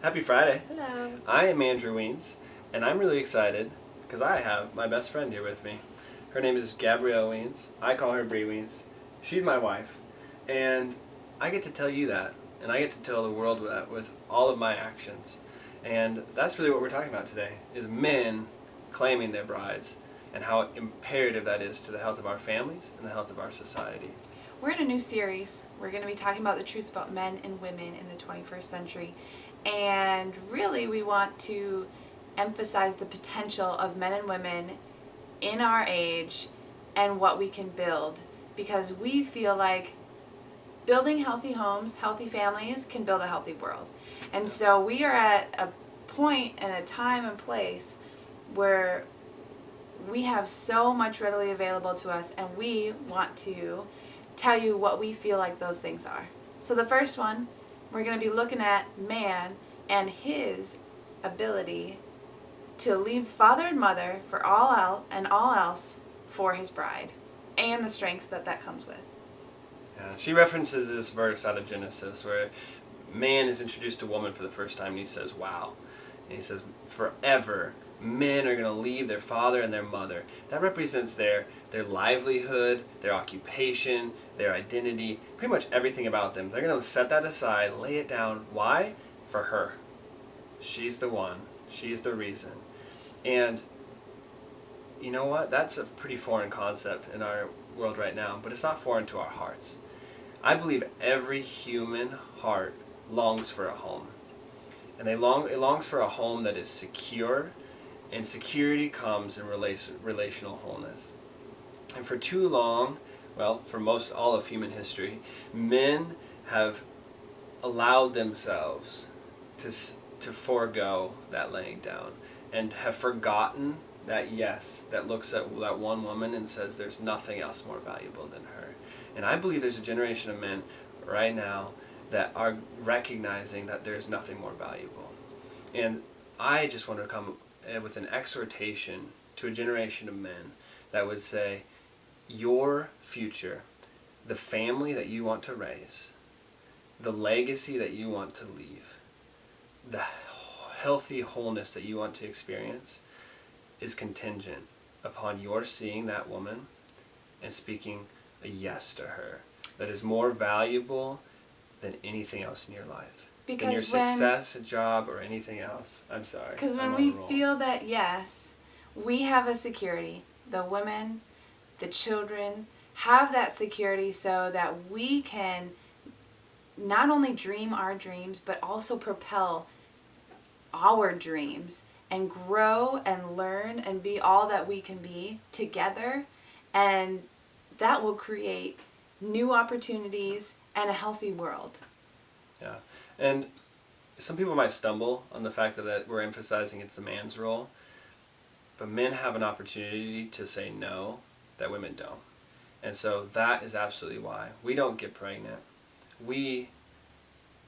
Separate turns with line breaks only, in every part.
Happy Friday.
Hello.
I am Andrew Weens, and I'm really excited because I have my best friend here with me. Her name is Gabrielle Weens. I call her Bree Weens. She's my wife, and I get to tell you that, and I get to tell the world that with all of my actions. And that's really what we're talking about today, is men claiming their brides and how imperative that is to the health of our families and the health of our society.
We're in a new series. We're going to be talking about the truths about men and women in the 21st century. And really, we want to emphasize the potential of men and women in our age and what we can build. Because we feel like building healthy homes, healthy families can build a healthy world. And so we are at a point and a time and place where we have so much readily available to us, and we want to tell you what we feel like those things are. So the first one, we're going to be looking at man and his ability to leave father and mother for all else for his bride, and the strengths that comes with.
Yeah, she references this verse out of Genesis where man is introduced to woman for the first time, and he says, wow. And he says, forever, men are going to leave their father and their mother. That represents their livelihood, their occupation, their identity, pretty much everything about them. They're going to set that aside, lay it down. Why? For her. She's the one. She's the reason. And you know what? That's a pretty foreign concept in our world right now, but it's not foreign to our hearts. I believe every human heart longs for a home. And it longs for a home that is secure, and security comes in relational wholeness. And for too long, well, for most all of human history, men have allowed themselves to forego that laying down and have forgotten that that looks at that one woman and says there's nothing else more valuable than her. And I believe there's a generation of men right now that are recognizing that there's nothing more valuable. And I just want to come with an exhortation to a generation of men that would say, your future, the family that you want to raise, the legacy that you want to leave, the healthy wholeness that you want to experience is contingent upon your seeing that woman and speaking a yes to her that is more valuable than anything else in your life.
Because
than your success, a job, or anything else. I'm sorry.
Because when we feel that yes, we have a security. The women, the children have that security so that we can not only dream our dreams, but also propel our dreams and grow and learn and be all that we can be together. And that will create new opportunities and a healthy world.
Yeah. And some people might stumble on the fact that we're emphasizing it's the man's role, but men have an opportunity to say no that women don't. And so that is absolutely why. We don't get pregnant. We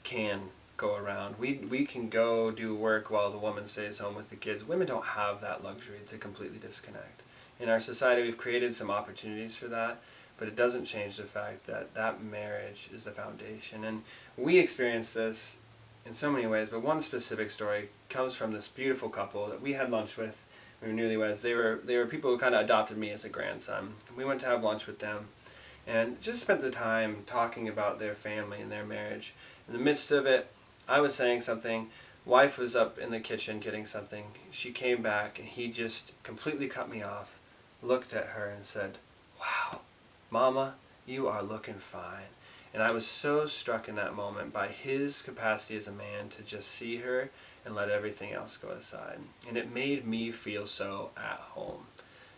can go around. We can go do work while the woman stays home with the kids. Women don't have that luxury to completely disconnect. In our society, we've created some opportunities for that, but it doesn't change the fact that marriage is the foundation. And we experience this in so many ways, but one specific story comes from this beautiful couple that we had lunch with. We were newlyweds. They were people who kind of adopted me as a grandson. We went to have lunch with them and just spent the time talking about their family and their marriage. In the midst of it, I was saying something. Wife was up in the kitchen getting something. She came back and he just completely cut me off, looked at her and said, "Wow, Mama, you are looking fine." And I was so struck in that moment by his capacity as a man to just see her and let everything else go aside. And it made me feel so at home.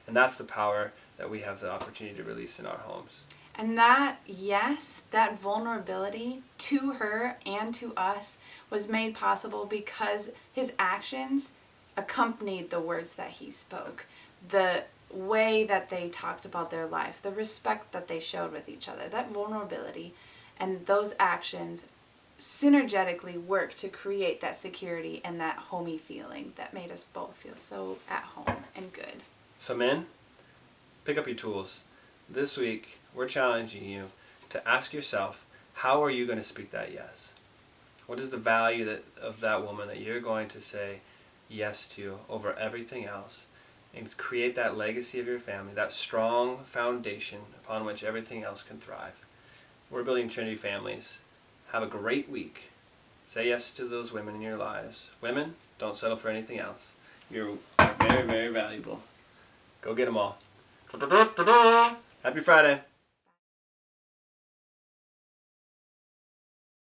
And that's the power that we have the opportunity to release in our homes.
And that, yes, that vulnerability to her and to us was made possible because his actions accompanied the words that he spoke. The way that they talked about their life, the respect that they showed with each other, that vulnerability and those actions synergetically work to create that security and that homey feeling that made us both feel so at home and good.
So men, pick up your tools. This week, we're challenging you to ask yourself, how are you going to speak that yes? What is the value of that woman that you're going to say yes to over everything else, and create that legacy of your family, that strong foundation upon which everything else can thrive? We're building Trinity Families. Have a great week. Say yes to those women in your lives. Women, don't settle for anything else. You're very, very valuable. Go get them all. Happy Friday.